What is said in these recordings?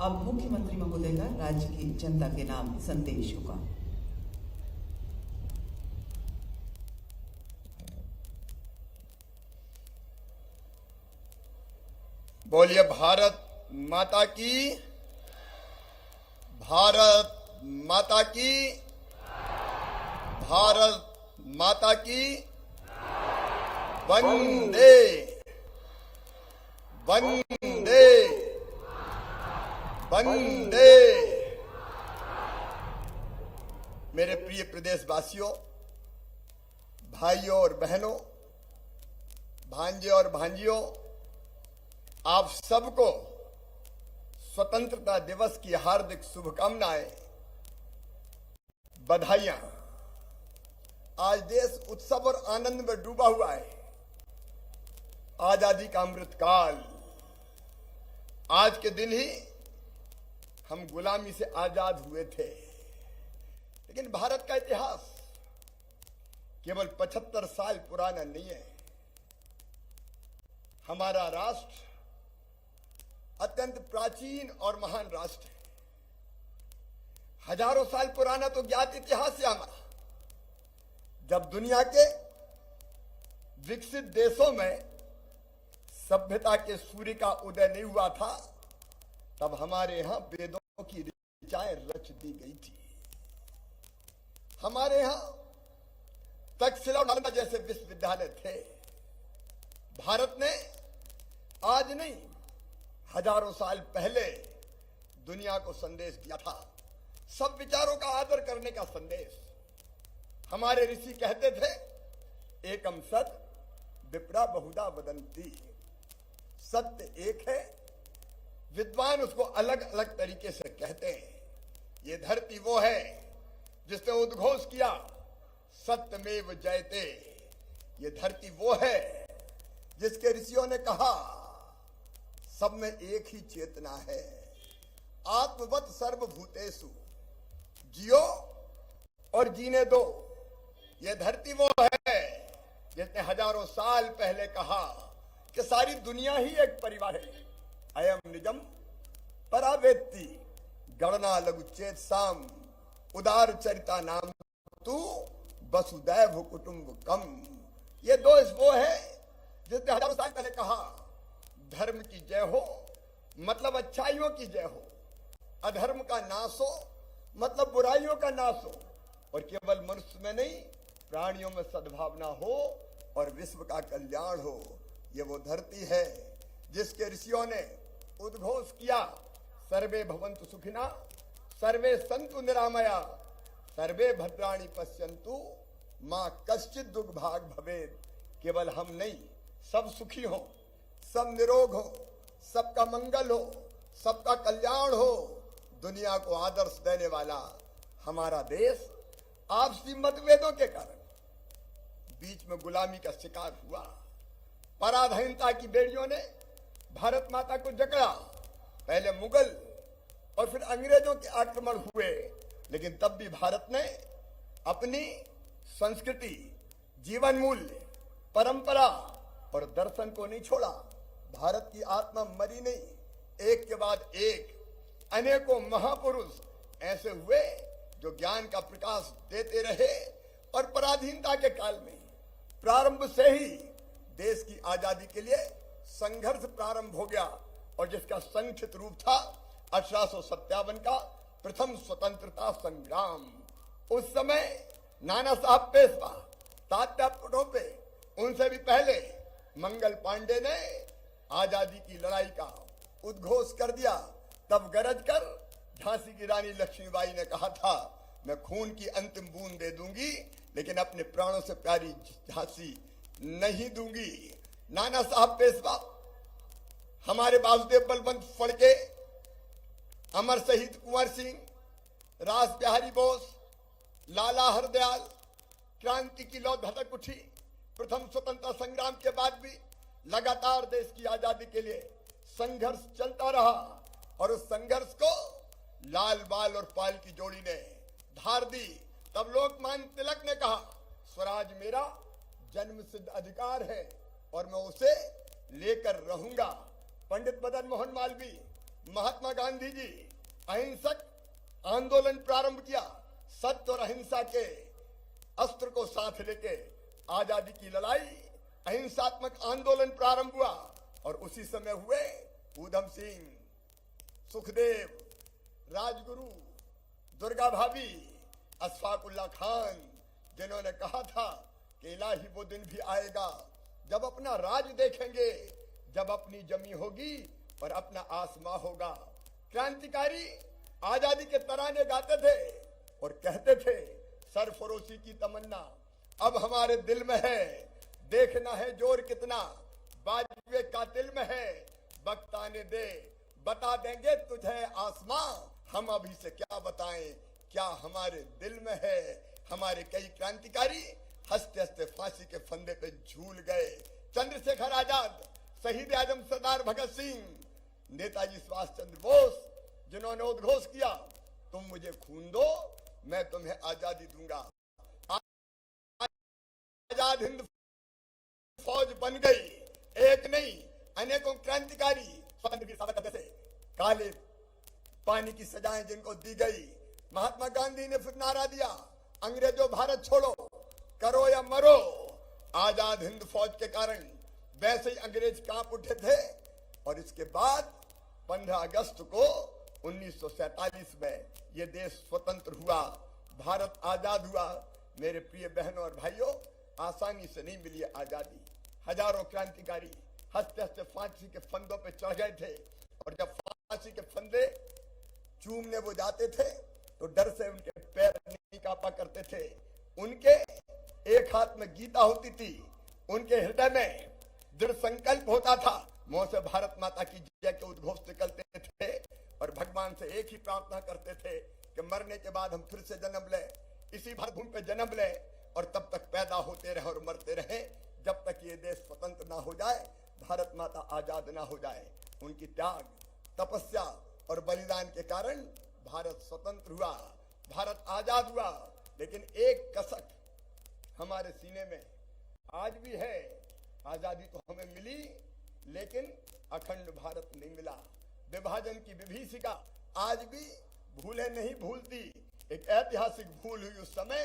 अब मुख्यमंत्री महोदय का राज्य की जनता के नाम संदेश होगा। बोलिए भारत माता की, भारत माता की, भारत माता की। वंदे वंदे वंदे। मेरे प्रिय प्रदेशवासियों, भाइयों और बहनों, भांजे और भांजियों, आप सबको स्वतंत्रता दिवस की हार्दिक शुभकामनाएं, बधाइयां। आज देश उत्सव और आनंद में डूबा हुआ है। आजादी का अमृतकाल, आज के दिन ही हम गुलामी से आजाद हुए थे। लेकिन भारत का इतिहास केवल 75 साल पुराना नहीं है। हमारा राष्ट्र अत्यंत प्राचीन और महान राष्ट्र है। हजारों साल पुराना तो ज्ञात इतिहास है हमारा। जब दुनिया के विकसित देशों में सभ्यता के सूर्य का उदय नहीं हुआ था, तब हमारे यहां वेदों की ऋचाएं रच दी गई थी। हमारे यहां तक्षशिला और नालंदा जैसे विश्वविद्यालय थे। भारत ने आज नहीं, हजारों साल पहले दुनिया को संदेश दिया था। सब विचारों का आदर करने का संदेश। हमारे ऋषि कहते थे, एकम सत विप्रा बहुधा वदंती। सत्य एक है, विद्वान उसको अलग अलग तरीके से कहते हैं। ये धरती वो है जिसने उद्घोष किया, सत्यमेव जयते। ये धरती वो है जिसके ऋषियों ने कहा, सब में एक ही चेतना है। आत्मवत सर्वभूतेषु, जियो और जीने दो। ये धरती वो है जिसने हजारों साल पहले कहा कि सारी दुनिया ही एक परिवार है। अयम निजम परावेत्ति गणना लघु चेत साम उदार चरिता नाम तू वसुदैव कुटुंबकम। ये दोष वो है जिसने हजारों साल पहले कहा, धर्म की जय हो मतलब अच्छाइयों की जय हो, अधर्म का नाश हो मतलब बुराइयों का नाश हो, और केवल मनुष्य में नहीं प्राणियों में सद्भावना हो और विश्व का कल्याण हो। ये वो धरती है जिसके ऋषियों ने उद्घोष किया, सर्वे भवन्तु सुखिना, सर्वे सन्तु निरामया, सर्वे भद्राणि पश्यन्तु, मां कश्चित् दुर्भाग भवेत्। केवल हम नहीं, सब सुखी हो, सब निरोग हो, सबका मंगल हो, सबका कल्याण हो। दुनिया को आदर्श देने वाला हमारा देश आपसी मतभेदों के कारण बीच में गुलामी का शिकार हुआ। पराधीनता की बेड़ियों ने भारत माता को जकड़ा। पहले मुगल और फिर अंग्रेजों के आक्रमण हुए, लेकिन तब भी भारत ने अपनी संस्कृति, जीवन मूल्य, परंपरा और दर्शन को नहीं छोड़ा। भारत की आत्मा मरी नहीं। एक के बाद एक अनेकों महापुरुष ऐसे हुए जो ज्ञान का प्रकाश देते रहे, और पराधीनता के काल में प्रारंभ से ही देश की आजादी के लिए संघर्ष प्रारंभ हो गया, और जिसका संक्षिप्त रूप था 1857 का प्रथम स्वतंत्रता संग्राम। उस समय नाना साहब पेशवा, तात्या टोपे, उनसे भी पहले मंगल पांडे ने आजादी की लड़ाई का उद्घोष कर दिया। तब गरज कर झांसी की रानी लक्ष्मीबाई ने कहा था, मैं खून की अंतिम बूंद दे दूंगी, लेकिन अपने प्राणों से प्यारी झांसी नहीं दूंगी। नाना साहब पेशवा, हमारे वासुदेव बलवंत फड़के, अमर शहीद कुंवर सिंह, रास बिहारी बोस, लाला हरदयाल, क्रांति की लौ धधक उठी। प्रथम स्वतंत्रता संग्राम के बाद भी लगातार देश की आजादी के लिए संघर्ष चलता रहा, और उस संघर्ष को लाल बाल और पाल की जोड़ी ने धार दी। तब लोकमान्य तिलक ने कहा, स्वराज मेरा जन्म सिद्ध अधिकार है और मैं उसे लेकर रहूंगा। पंडित मदन मोहन मालवीय, महात्मा गांधी जी अहिंसक आंदोलन प्रारंभ किया। सत्य और अहिंसा के अस्त्र को साथ लेके आजादी की लड़ाई, अहिंसात्मक आंदोलन प्रारंभ हुआ और उसी समय हुए ऊधम सिंह, सुखदेव, राजगुरु, दुर्गा भाभी, अशफाकुल्ला खान, जिन्होंने कहा था कि इलाही वो दिन भी आएगा जब अपना राज देखेंगे, जब अपनी जमी होगी और अपना आसमां होगा। क्रांतिकारी आजादी के तराने गाते थे और कहते थे सरफरोशी की तमन्ना अब हमारे दिल में है, देखना है जोर कितना बाजुए कातिल में है, वक्त आने दे बता देंगे तुझे आसमां, हम अभी से क्या बताएं क्या हमारे दिल में है। हमारे कई क्रांतिकारी हंसते हंसते फांसी के फंदे पे झूल गए। चंद्रशेखर आजाद, शहीद आजम सरदार भगत सिंह, नेताजी सुभाष चंद्र बोस, जिन्होंने उद्घोष किया तुम मुझे खून दो मैं तुम्हें आजादी दूंगा। आजाद हिंद फौज बन गई। एक नहीं अनेकों क्रांतिकारी स्वतंत्र वीर सावरकर जैसे काले पानी की सजाएं जिनको दी गई। महात्मा गांधी ने फिर नारा दिया अंग्रेजों भारत छोड़ो, करो या मरो। आजाद हिंद फौज के कारण वैसे ही अंग्रेज कांप उठे थे और इसके बाद 15 अगस्त को 1947 में यह देश स्वतंत्र हुआ, भारत आजाद हुआ। मेरे प्रिय बहनों और भाइयों, आसानी से नहीं मिली आजादी। हजारों क्रांतिकारी हंसते हंसते फांसी के फंदों पे चढ़ गए थे और जब फांसी के फंदे चूमने वो जाते थे तो डर से उनके पैर नहीं कांपा करते थे। उनके एक हाथ में गीता होती थी, उनके हृदय में दृढ़ संकल्प होता था, मुंह से भारत माता की जय के उद्घोष निकलते थे और भगवान से एक ही प्रार्थना करते थे कि मरने के बाद हम फिर से जन्म लें, इसी भारत भूमि पे जन्म लें और तब तक पैदा होते रहे और मरते रहे जब तक ये देश स्वतंत्र ना हो जाए, भारत माता आजाद ना हो जाए। उनकी त्याग, तपस्या और बलिदान के कारण भारत स्वतंत्र हुआ, भारत आजाद हुआ। लेकिन एक कसक हमारे सीने में आज भी है, आजादी तो हमें मिली लेकिन अखंड भारत नहीं मिला। विभाजन की विभीषिका आज भी भूले नहीं भूलती। एक ऐतिहासिक भूल हुई उस समय,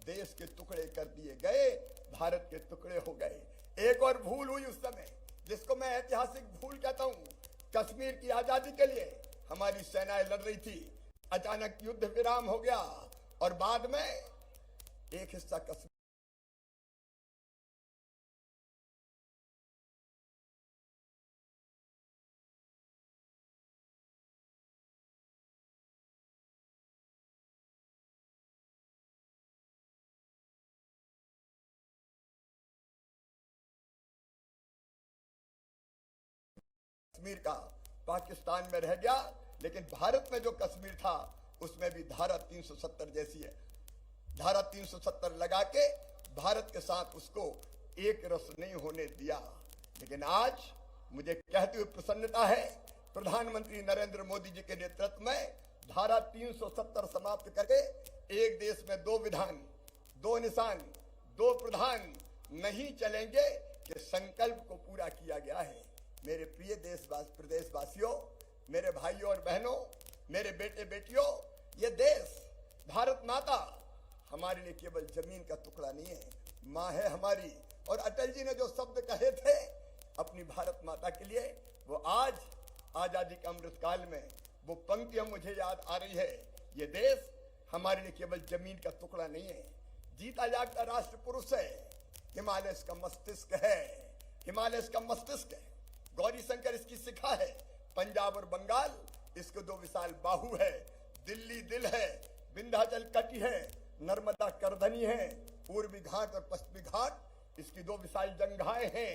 देश के टुकड़े कर दिए गए, भारत के टुकड़े हो गए। एक और भूल हुई उस समय जिसको मैं ऐतिहासिक भूल कहता हूं। कश्मीर की आजादी के लिए हमारी सेनाएं लड़ रही थी, अचानक युद्ध विराम हो गया और बाद में एक हिस्सा कश्मीर का पाकिस्तान में रह गया, लेकिन भारत में जो कश्मीर था उसमें भी धारा 370 जैसी है। धारा 370 लगा के भारत के साथ उसको एक रस नहीं होने दिया। लेकिन आज मुझे कहते हुए प्रसन्नता है, प्रधानमंत्री नरेंद्र मोदी जी के नेतृत्व में धारा 370 समाप्त करके एक देश में दो विधान, दो निशान, दो प्रधान नहीं चलेंगे कि संकल्प को पूरा किया गया है। मेरे प्रिय प्रदेशवासियों, मेरे भाइयों और बहनों, मेरे बेटे बेटियों, ये देश भारत माता हमारे लिए केवल जमीन का टुकड़ा नहीं है, माँ है हमारी। और अटल जी ने जो शब्द कहे थे अपनी भारत माता के लिए, वो आज आजादी के अमृत काल में वो पंक्तियां मुझे याद आ रही है। ये देश हमारे लिए केवल जमीन का टुकड़ा नहीं है, जीता जागता राष्ट्र पुरुष है। हिमालय का मस्तिष्क है, हिमालय का मस्तिष्क है। गौरी शंकर इसकी शिखा है, पंजाब और बंगाल इसके दो विशाल बाहु है। दिल्ली दिल है, विंध्याचल कटी है, नर्मदा करधनी है, पूर्वी घाट और पश्चिमी घाट इसकी दो विशाल जंघाएं हैं।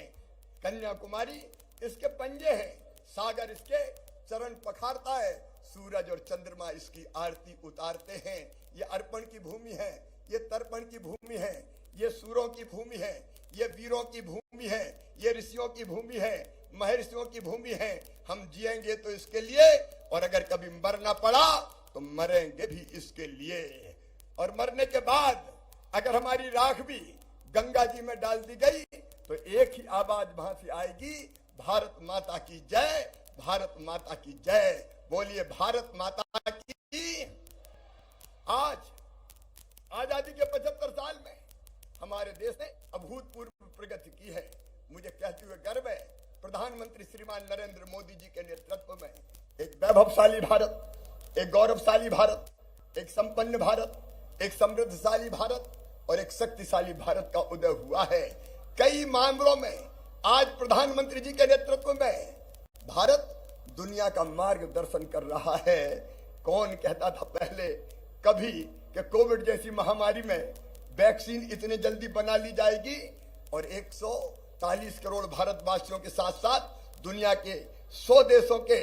कन्याकुमारी इसके पंजे हैं, सागर इसके चरण पखारता है, सूरज और चंद्रमा इसकी आरती उतारते हैं। ये अर्पण की भूमि है, ये तर्पण की भूमि है, ये सूरों की भूमि है, ये वीरों की भूमि है, ये ऋषियों की भूमि है, महर्षियों की भूमि है। हम जिएंगे तो इसके लिए, और अगर कभी मरना पड़ा तो मरेंगे भी इसके लिए। और मरने के बाद अगर हमारी राख भी गंगा जी में डाल दी गई तो एक ही आवाज वहां से आएगी, भारत माता की जय, भारत माता की जय। बोलिए भारत माता की। आज आजादी के 75 साल में हमारे देश ने अभूतपूर्व प्रगति की है। मुझे कहते हुए गर्व है, प्रधानमंत्री श्रीमान नरेंद्र मोदी जी के नेतृत्व में एक वैभवशाली भारत, एक गौरवशाली भारत, एक संपन्न भारत, एक समृद्धशाली भारत और एक शक्तिशाली भारत का उदय हुआ है। कई मामलों में आज प्रधानमंत्री जी के नेतृत्व में भारत दुनिया का मार्गदर्शन कर रहा है। कौन कहता था पहले कभी कि कोविड जैसी महामारी में वैक्सीन इतने जल्दी बना ली जाएगी और 140 करोड़ भारतवासियों के साथ साथ दुनिया के 100 देशों के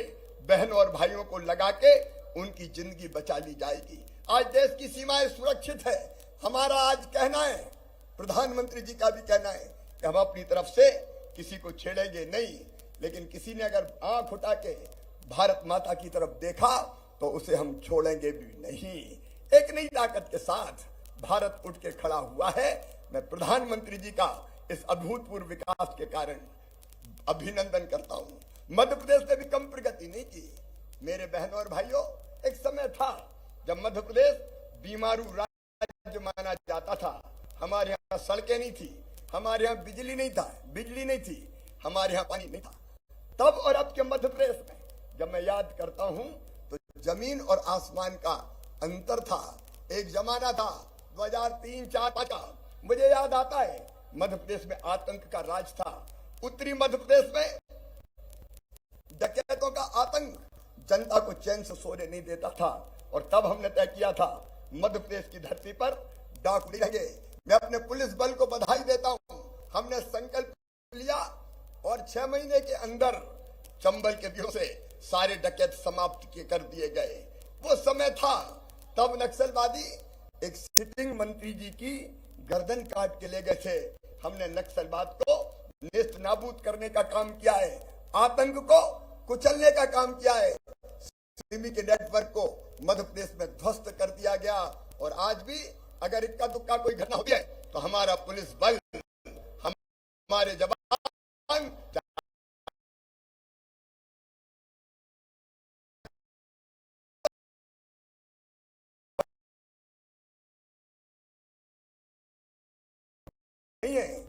बहनों और भाइयों को लगा के उनकी जिंदगी बचा ली जाएगी। आज देश की सीमाएं सुरक्षित है। हमारा आज कहना है, प्रधानमंत्री जी का भी कहना है कि हम अपनी तरफ से किसी को छेड़ेंगे नहीं, लेकिन किसी ने अगर आंख उठा के भारत माता की तरफ देखा तो उसे हम छोड़ेंगे भी नहीं। एक नई ताकत के साथ भारत उठ के खड़ा हुआ है। मैं प्रधानमंत्री जी का इस अभूतपूर्व विकास के कारण अभिनंदन करता हूं। मध्य प्रदेश ने भी कम प्रगति नहीं की। मेरे बहनों और भाइयों, एक समय था जब मध्य प्रदेश बीमारू राज्य माना जाता था। हमारे यहाँ सड़कें नहीं थी, हमारे यहाँ बिजली नहीं थी, हमारे यहाँ पानी नहीं था। तब और अब के मध्य प्रदेश में जब मैं याद करता हूं तो जमीन और आसमान का अंतर था। एक जमाना था 2003-4-5 का, मुझे याद आता है, मध्य प्रदेश में आतंक का राज था। उत्तरी मध्य प्रदेश में डकैतों का आतंक जनता को चैन से सोने नहीं देता था और तब हमने तय किया था मध्य प्रदेश की धरती पर डाकू नहीं रहेंगे। मैं अपने पुलिस बल को बधाई देता हूं। हमने संकल्प लिया और 6 महीने के अंदर चंबल के दिनों से सारे डकैत समाप्त कर दिए गए। वो समय था तब नक्सलवादी एक सिटिंग मंत्री जी की गर्दन काट के ले गए थे। हमने नक्सलवाद को नेस्त नाबूद करने का काम किया है, आतंक को कुचलने का काम किया है। सिमी के नेटवर्क को मध्य प्रदेश में ध्वस्त कर दिया गया और आज भी अगर इक्का दुक्का कोई घटना होती है तो हमारा पुलिस बल, हमारे जवान नहीं है।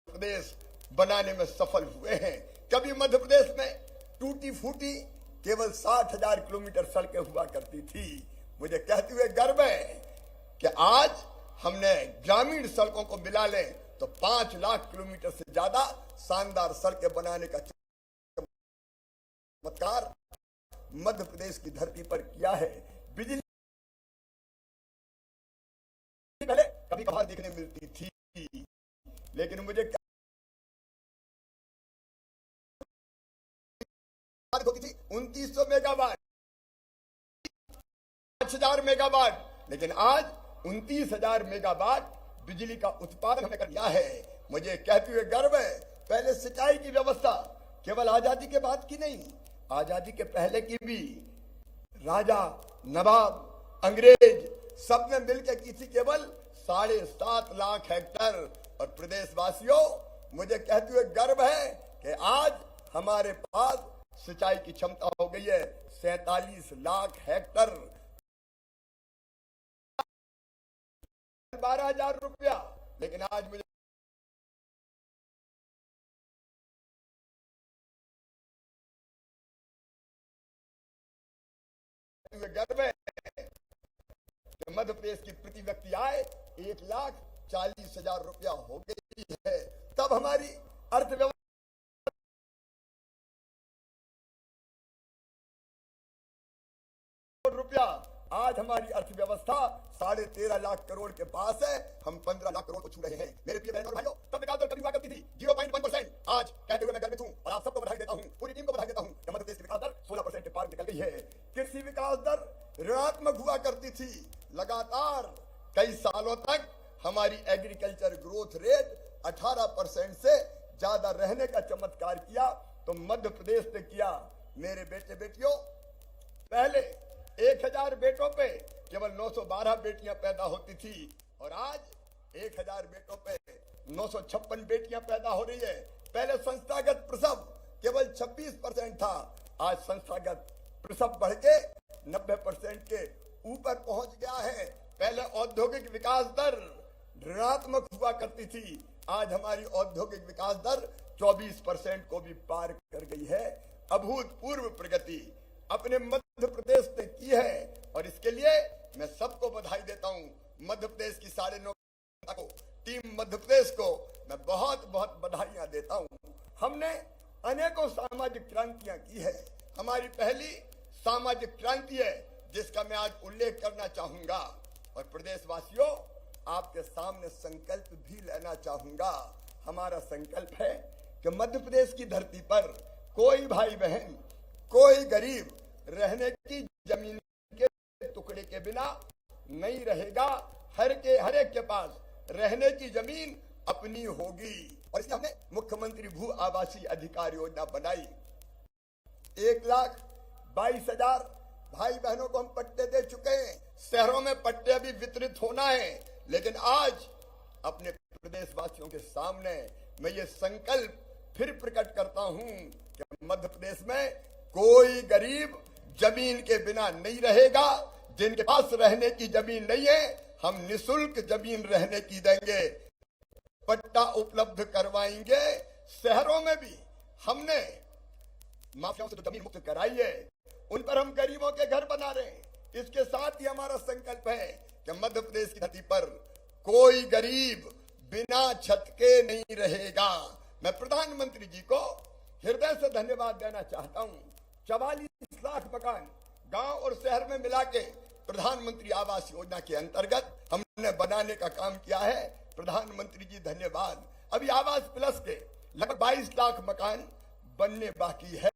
प्रदेश बनाने में सफल हुए हैं। कभी मध्य प्रदेश में टूटी फूटी केवल 60,000 किलोमीटर सड़कें हुआ करती थी। मुझे कहते हुए गर्व है कि आज हमने ग्रामीण सड़कों को मिला लें तो 5 लाख किलोमीटर से ज्यादा शानदार सड़कें बनाने का चमत्कार मध्य प्रदेश की धरती पर किया है। बिजली पहले कभी कभार देखने मिलती थी, लेकिन मुझे होती थी 2900 मेगावाट, 5000 मेगावाट, लेकिन आज 29,000 मेगावाट बिजली का उत्पादन हमने कर लिया है। मुझे कहते हुए गर्व है, पहले सिंचाई की व्यवस्था केवल आजादी के बाद की नहीं, आजादी के पहले की भी राजा, नवाब, अंग्रेज सबने मिलकर की थी केवल 7.5 लाख हेक्टर। और प्रदेशवासियों, मुझे कहते हुए गर्व है कि आज हमारे पास सिंचाई की क्षमता हो गई है 47 लाख हेक्टर। 12,000 रुपया, लेकिन आज मुझे गर्व है कि मध्य प्रदेश की प्रति व्यक्ति आय 1,40,000 रुपया हो गई है। तब हमारी अर्थव्यवस्था रुपया, आज हमारी अर्थव्यवस्था 13.5 लाख करोड़ के पास है। हम 15 लाख करोड़ को छू रहे हैं। मेरे प्रिय बहनों और भाइयों, तब विकास दर कभी हुआ करती थी 0.1%। आज कहते हुए मैं गर्वित हूं और आप सबको बधाई देता हूं, पूरी टीम को बधाई देता हूं कि मध्य प्रदेश की विकास दर 16% के पार निकल गई है। कृषि विकास दर ऋणात्मक हुआ करती थी। लगातार कई सालों तक हमारी एग्रीकल्चर ग्रोथ रेट 18% से ज्यादा रहने का चमत्कार किया तो मध्य प्रदेश ने किया। मेरे बेटे बेटियों, पहले 1000 बेटों पे केवल 912 बेटियां पैदा होती थी और आज 1000 बेटों पे 956 बेटियां पैदा हो रही है। पहले संस्थागत प्रसव केवल 26% था, आज संस्थागत प्रसव बढ़ के 90% के ऊपर पहुंच गया है। पहले औद्योगिक विकास दर ऋणात्मक हुआ करती थी, आज हमारी औद्योगिक विकास दर 24% को भी पार कर गई है। अभूतपूर्व प्रगति अपने मध्य प्रदेश ने की है और इसके लिए मैं सबको बधाई देता हूं। मध्य प्रदेश की 9.5 को, टीम मध्य प्रदेश को मैं बहुत बहुत बधाइयां देता हूं। हमने अनेकों सामाजिक क्रांतियां की है। हमारी पहली सामाजिक क्रांति है जिसका मैं आज उल्लेख करना चाहूंगा और प्रदेशवासियों आपके सामने संकल्प भी लेना चाहूंगा। हमारा संकल्प है कि मध्य प्रदेश की धरती पर कोई भाई बहन, कोई गरीब रहने की जमीन के टुकड़े के बिना नहीं रहेगा। हर एक के पास रहने की जमीन अपनी होगी और इसलिए हमने मुख्यमंत्री भू आवासीय अधिकार योजना बनाई। 1,22,000 भाई बहनों को हम पट्टे दे चुके हैं। शहरों में पट्टे अभी वितरित होना है, लेकिन आज अपने प्रदेशवासियों के सामने मैं ये संकल्प फिर प्रकट करता हूं कि मध्य प्रदेश में कोई गरीब जमीन के बिना नहीं रहेगा। जिनके पास रहने की जमीन नहीं है, हम निःशुल्क जमीन रहने की देंगे, पट्टा उपलब्ध करवाएंगे। शहरों में भी हमने माफियाओं से तो जमीन मुक्त कराई है, उन पर हम गरीबों के घर बना रहे हैं। इसके साथ ही हमारा संकल्प है कि मध्य प्रदेश की धरती पर कोई गरीब बिना छत के नहीं रहेगा। मैं प्रधानमंत्री जी को हृदय से धन्यवाद देना चाहता हूं। 44 लाख मकान गांव और शहर में मिला के प्रधानमंत्री आवास योजना के अंतर्गत हमने बनाने का काम किया है। प्रधानमंत्री जी धन्यवाद। अभी आवास प्लस के लगभग 22 लाख मकान बनने बाकी है।